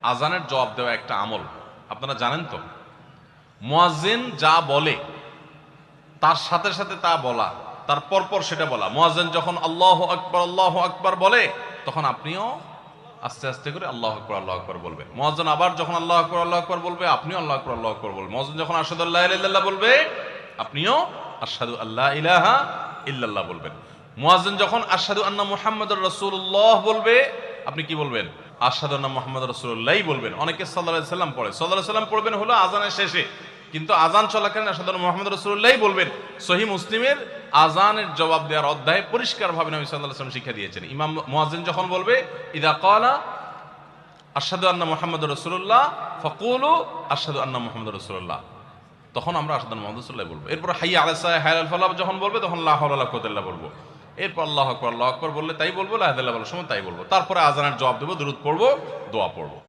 আজানের জবাব দেওয়া একটা আমল, আপনারা জানেন তো। মুয়াজ্জিন যা বলে তার সাথে সাথে তা বলা, তার পরপর সেটা বলা। মুয়াজ্জিন যখন আল্লাহু আকবার বলে, তখন আপনিও আস্তে আস্তে করে আল্লাহু আকবার বলবেন। মুয়াজ্জিন আবার যখন আল্লাহু আকবার বলবে, আপনিও আল্লাহু আকবার বলবেন। মুয়াজ্জিন যখন আশহাদু আল্লা ইলাহা ইল্লাল্লাহ বলবে, আপনিও আশহাদু আল্লা ইলাহা ইল্লাল্লাহ বলবেন। মুয়াজ্জিন যখন আশহাদু আন্না মুহাম্মাদুর রাসূলুল্লাহ বলবে, আপনি কি বলবেন? আশহাদু আন্না মুহাম্মাদুর রাসূলুল্লাহই বলবেন। অনেকে সাল্লাল্লাহু আলাইহি সাল্লাম পড়ে, সাল্লাল্লাহু আলাইহি সাল্লাম পড়বেন হলো আযানের শেষে, কিন্তু আযান চলাকালীন আশহাদু আন্না মুহাম্মাদুর রাসূলুল্লাহই বলবেন। সহিহ মুসলিমের আযানের জবাব দেওয়ার অধ্যায়ে পরিষ্কারভাবে নবী সাল্লাল্লাহু আলাইহি ওয়াসাল্লাম শিক্ষা দিয়েছেন। ইমাম মুয়াজ্জিন যখন বলবে, ইযা ক্বালা আশহাদু আন্না মুহাম্মাদুর রাসূলুল্লাহ ফাকুলু আশহাদু আন্না মুহাম্মাদুর রাসূলুল্লাহ, তখন আমরা আশহাদু আন্না মুহাম্মাদুর রাসূলুল্লাহ বলবো। এরপর হাইয়া আলাস সালাহ হাইয়া আল ফালাহ যখন বলবে, তখন লা হাওলা ওয়ালা কুওয়াতা ইল্লা বলবো। এরপর আল্লাহু আকবার বললে তাই বলবো, লা ইলাহা ইল্লাল্লাহ বলার সময় তাই বলবো। তারপরে আযানের জবাব দেবো, দুরূদ পড়বো, দোয়া পড়বো।